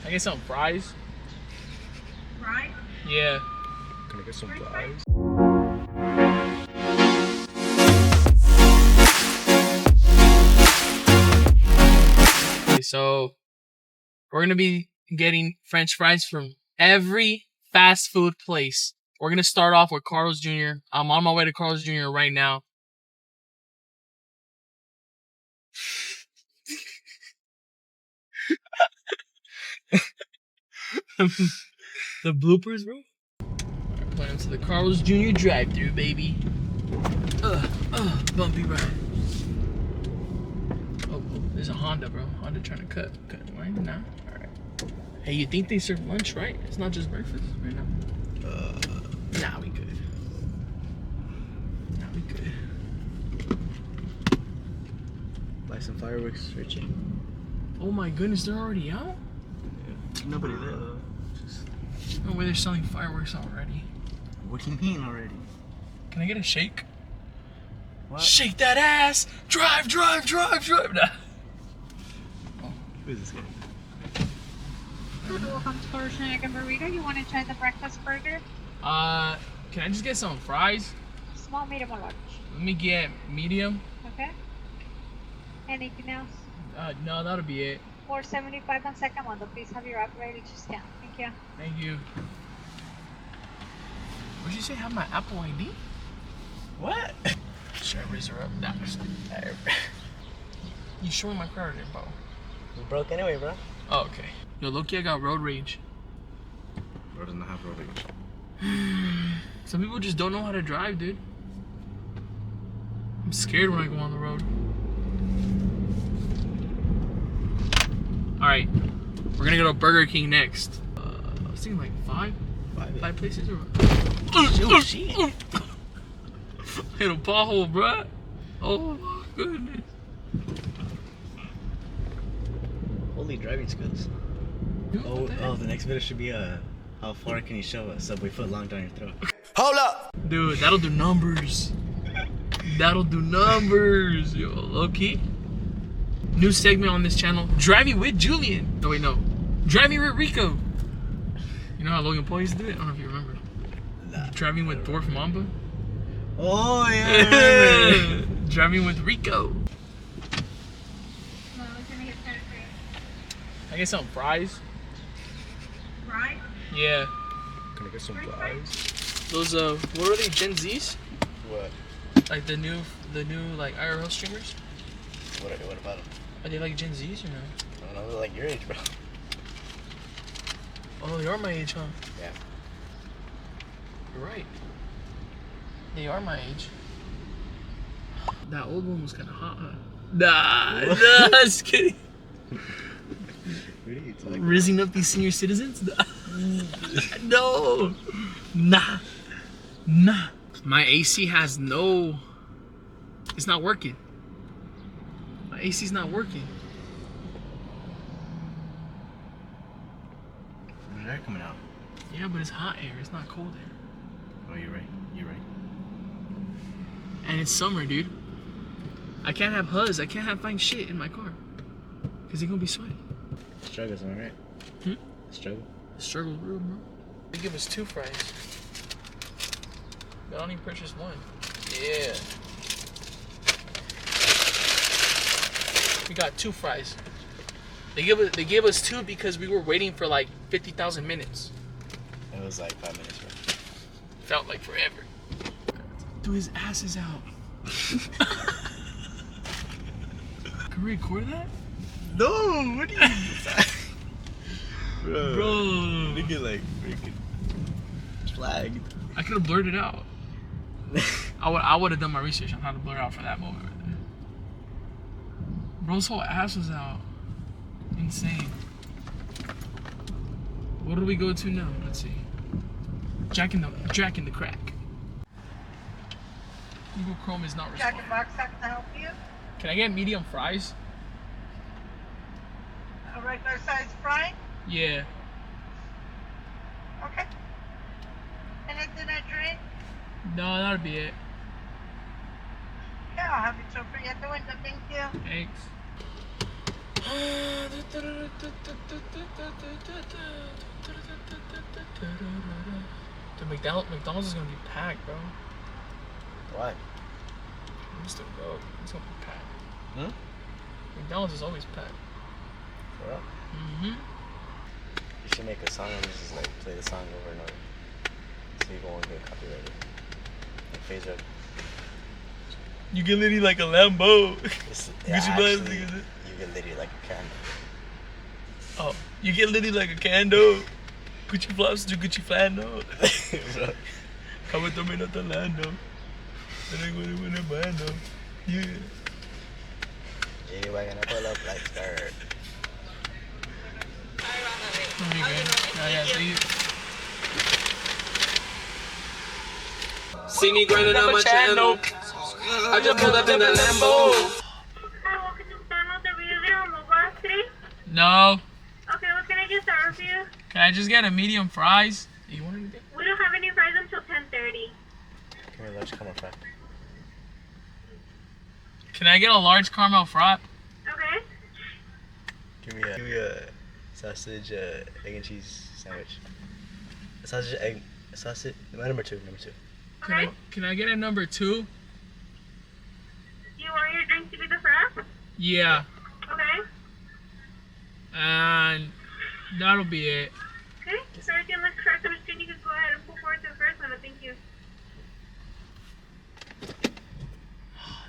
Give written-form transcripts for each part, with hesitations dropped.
I get some fries. Right? Yeah. Can I get some fries? Okay, so we're gonna be getting French fries from every fast food place. We're gonna start off with Carl's Jr. I'm on my way to Carl's Jr. right now. The bloopers, bro. Alright, going into the Carl's Jr. drive-thru, baby. Bumpy ride. Oh, there's a Honda, bro. Honda trying to cut line. Nah. All right. Hey, you think they serve lunch, right? It's not just breakfast right now. Nah, we good. Nah, we good. Buy some fireworks, Richie. Oh my goodness, they're already out? Yeah. Nobody there though. No way, they're selling fireworks already. What do you mean already? Can I get a shake? What? Shake that ass! Drive! Nah. Oh, who is this guy? Welcome to Carl's Egg and Burrito. You want to try the breakfast burger? Can I just get some fries? Small, medium, or large? Let me get medium. Okay. Anything else? No, that'll be it. $4.75 on second one. Please have your operator to scan. Thank you. Thank you. What'd you say? Have my Apple ID? What? Should I raise her up? Nah, you showing my credit info? We're broke anyway, bro. Oh, okay. Yo, Loki, I got road rage. Bro doesn't have road rage. Some people just don't know how to drive, dude. I'm scared when I go on the road. Alright, we're gonna go to Burger King next. I was thinking like five places or Oh, shit. Hit a pothole, bruh. Oh my goodness. Holy driving skills. Dude, what the heck? The next video should be how far can you shove a Subway foot long down your throat? Hold up! Dude, that'll do numbers. That'll do numbers. Yo, low-key. New segment on this channel. Driving with Julian. No, wait, no. Driving with Rico. You know how Logan Paul used to do it? I don't know if you remember. Nah. Driving with Dwarf Mamba. Oh, yeah. Driving with Rico. Well, we're going to get started for you. I get some fries. Right? Yeah. Can I get some fries? Those, what are they? Gen Zs? What? Like the new like IRL streamers? What about them? Are they like Gen Zs or no? I don't know, they're like your age, bro. Oh, they are my age, huh? Yeah. You're right. They are my age. That old one was kind of hot, huh? Nah, just kidding. What are you talking Rizzing up these senior citizens? No. Nah. My AC has no... It's not working. My AC's not working. There's air coming out. Yeah, but it's hot air. It's not cold air. Oh, you're right. And it's summer, dude. I can't have huzz. I can't have fine shit in my car. Because they're going to be sweaty. Struggles, am I right? Struggle. The struggle's real, bro. They give us 2 fries. But I only purchased 1. Yeah. We got 2 fries. They gave us 2 because we were waiting for like 50,000 minutes. It was like 5 minutes, bro. Felt like forever. Dude, his ass is out. Can we record that? No, what do you Bro. Nigga like freaking flagged. I could have blurred it out. I would have done my research on how to blur out for that moment right there. Bro's whole ass was out. Insane. What do we go to now? Let's see. Jack in the crack. Google Chrome is not Jack responding. in Box, how can I help you? Can I get medium fries? A regular size fry? Yeah. Okay. Anything I drink? No, that'll be it. Yeah, I'll have it so free at the window. Thank you. Thanks. The McDonald's is gonna be packed, bro. Why? It's the road. It's gonna be packed. Hmm? McDonald's is always packed. For real? Mm-hmm. You should make a song and just like play the song over and over. So you won't get copyrighted. Like phase up. You get litty like a Lambo. Actually, you get litty like a candle. Oh, you get litty like a candle. Gucci flops to Gucci flannel. Come with me not the lando. Yeah. Yeah, we're gonna pull up like skirt. See me grinding on my channel. I just pulled up in the Lambo. Hi, welcome to McDonald's. Are we there on Mobile Street? No. Okay, what can I do serve for you? Can I just get a medium fries? Do you want anything? We don't have any fries until 10:30. Give me a large caramel fry. Can I get a large caramel frap? Okay. Give me a sausage, egg and cheese sandwich. A sausage, number two. Okay. Can I get a number 2? Do you want your drink to be the frap? Yeah. Okay. And that'll be it. Okay. So everything looks correct on the screen. You can go ahead and pull forward to the first one. Thank you.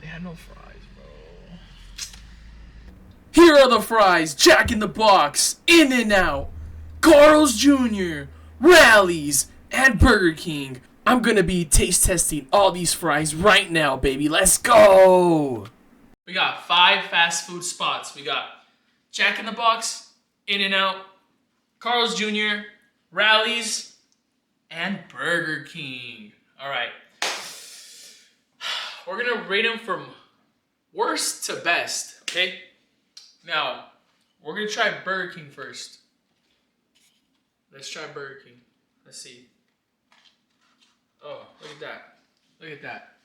They had no fries, bro. Here are the fries. Jack in the Box, In-N-Out, Carl's Jr., Rallies, and Burger King. I'm gonna be taste testing all these fries right now, baby. Let's go. We got 5 fast food spots. We got Jack in the Box, In-N-Out, Carl's Jr., Rallies, and Burger King. All right. We're gonna rate them from worst to best, okay? Now, we're gonna try Burger King first. Let's try Burger King. Let's see. Oh, look at that. Look at that.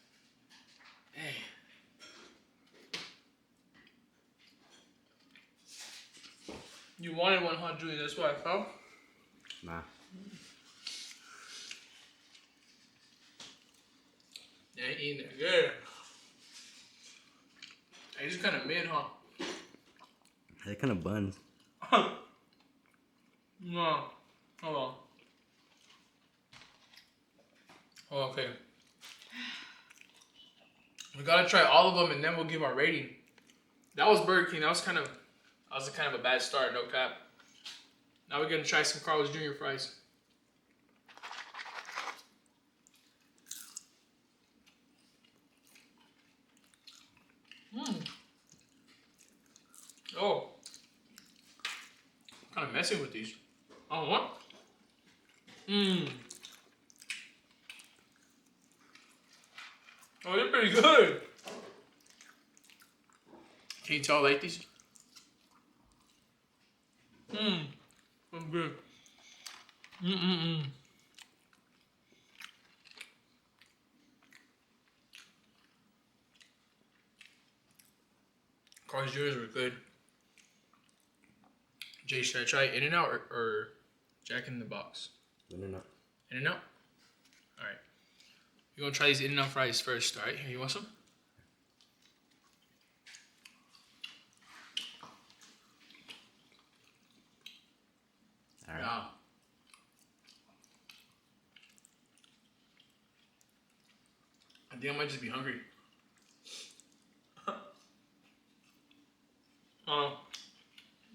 Hey. You wanted one, huh, Julie? That's what I felt. Nah. Yeah, eating it good. I just kind of mid, huh? They're kind of buns. No. Hold on. Oh, okay. We gotta try all of them and then we'll give our rating. That was Burger King. That was kind of a bad start, no cap. Now we're gonna try some Carl's Jr. fries. Oh. Kind of messing with these. Oh, what? Oh, they're pretty good. Can you tell I like these? I'm good. Carl's Jr.'s were good. Jay, should I try In-N-Out or Jack in the Box? In-N-Out. In-N-Out? Alright. We're gonna try these In-N-Out fries first, alright? Here, you want some? Alright. Yeah. I think I might just be hungry.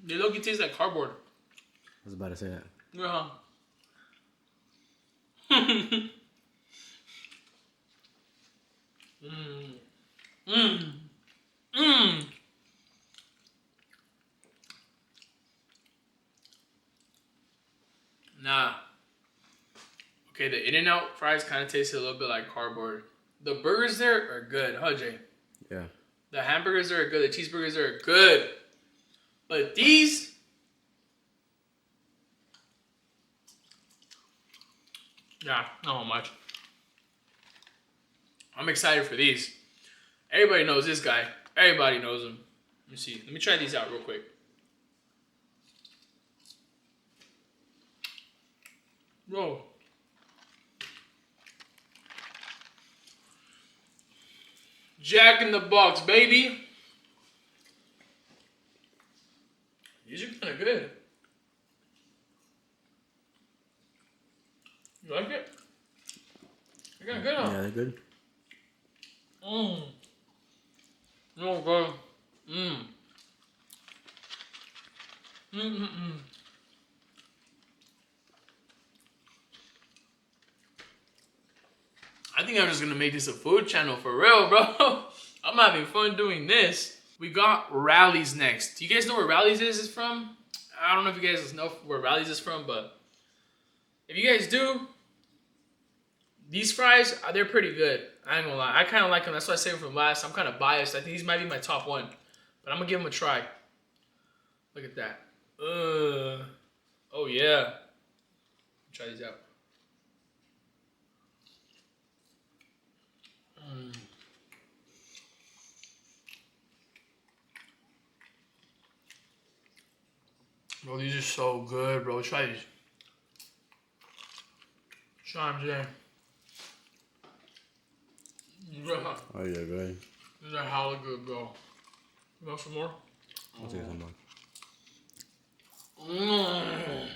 They look-y taste like cardboard. I was about to say that. Yeah. Nah. Okay, the In-N-Out fries kind of taste a little bit like cardboard. The burgers there are good, huh, Jay? Yeah. The hamburgers there are good. The cheeseburgers there are good. But these... Yeah, not much. I'm excited for these. Everybody knows this guy. Everybody knows him. Let me see. Let me try these out real quick. Bro. Jack in the Box, baby. These are kind of good. You like it? They're kind of good, huh? Yeah, they're good. Mmm. No, bro. Mmm. Mmm. I think I'm just gonna make this a food channel for real, bro. I'm having fun doing this. We got Rally's next. Do you guys know where Rally's is from? I don't know if you guys know where Rally's is from, but if you guys do, these fries, they're pretty good. I ain't gonna lie. I kind of like them. That's why I saved them from last. I'm kind of biased. I think these might be my top one, but I'm gonna give them a try. Look at that. Oh yeah. Try these out. Bro, these are so good, bro. Try these. Try them today. Bro, Oh yeah, good. these are hella good, bro. You want some more? I'll take some more. Mmm.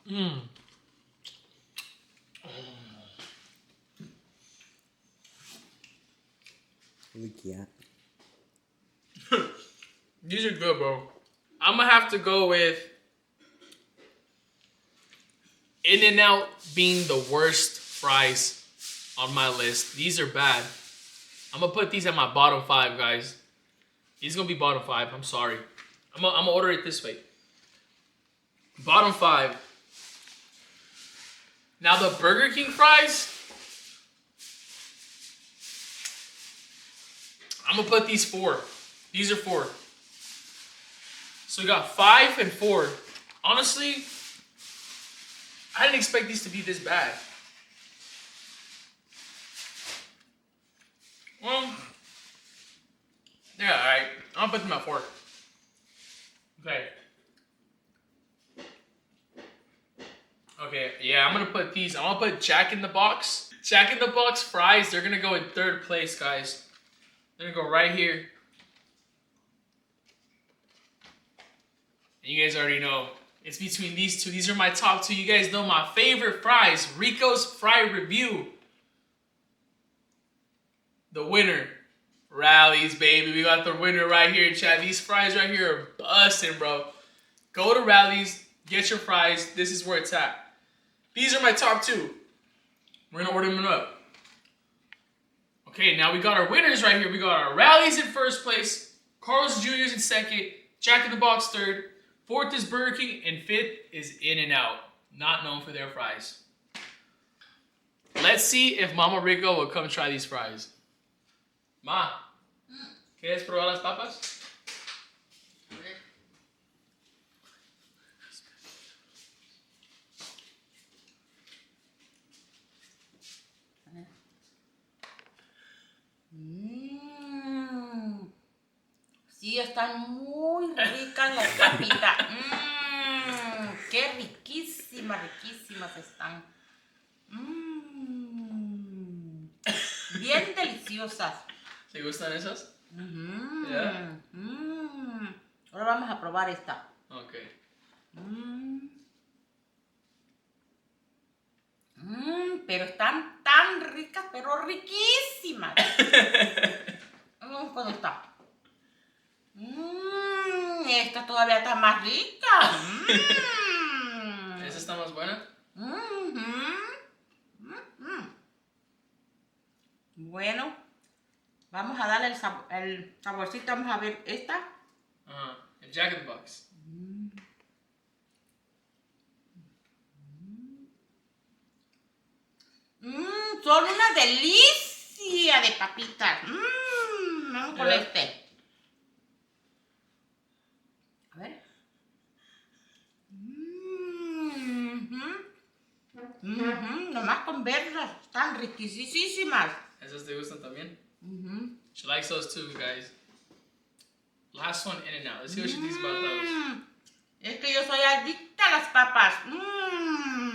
Mmm. Look at. These are good, bro. I'm gonna have to go with In-N-Out being the worst fries on my list. These are bad. I'm gonna put these at my bottom 5, guys. These gonna be bottom 5. I'm sorry. I'm gonna order it this way. Bottom 5. Now the Burger King fries, I'm gonna put these 4. These are 4. So we got 5 and 4. Honestly, I didn't expect these to be this bad. Well, yeah, alright. I'll put them at 4. Okay. Okay, yeah, I'm gonna put these. I'm gonna put Jack in the Box. Jack in the Box fries, they're gonna go in 3rd place, guys. They're gonna go right here. And you guys already know. It's between these two. These are my top 2. You guys know my favorite fries. Rico's Fry Review. The winner. Rally's, baby. We got the winner right here, Chad. These fries right here are busting, bro. Go to Rally's. Get your fries. This is where it's at. These are my top 2. We're going to order them up. Okay, now we got our winners right here. We got our Rally's in 1st place. Carl's Jr.'s in 2nd. Jack in the Box 3rd. 4th is Burger King. And 5th is In-N-Out. Not known for their fries. Let's see if Mama Rico will come try these fries. Ma, ¿quieres probar las papas? Sí, están muy ricas las papitas. Qué riquísimas, riquísimas están. Bien deliciosas. ¿Te gustan esas? Yeah. Ahora vamos a probar esta. Ok. Pero están tan ricas, pero riquísimas. ¿Cuándo está? Esta todavía está más rica. ¿Esa está más buena? Bueno, vamos a darle el saborcito. Vamos a ver esta. El Jack in the Box. Son una delicia de papitas. Vamos con este. A ver. Nomás con verlas, están riquísimas. ¿Esas te gustan también? She likes those too, guys. Last one, In-N-Out. Let's see what she thinks about those. Es que yo soy adicta a las papas.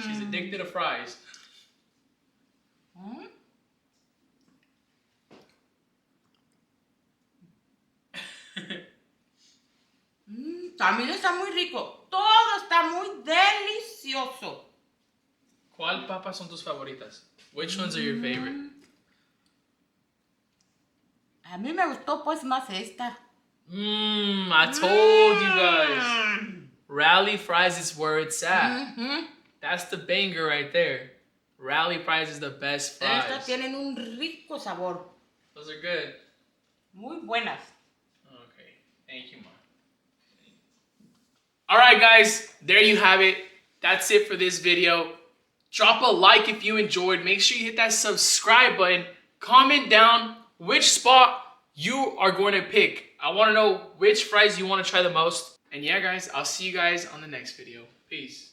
She's addicted to fries. Mm. También está muy rico. Todo está muy delicioso. ¿Cuál papas son tus favoritas? Which ones are your favorite? A mí me gustó pues más esta. I told you guys. Rally Fries is where it's at. That's the banger right there. Rally Fries is the best Estas fries. tienen un rico sabor. Those are good. Muy buenas. Okay, thank you, Mom. Alright guys, there you have it. That's it for this video. Drop a like if you enjoyed. Make sure you hit that subscribe button. Comment down which spot you are going to pick. I want to know which fries you want to try the most. And yeah guys, I'll see you guys on the next video. Peace.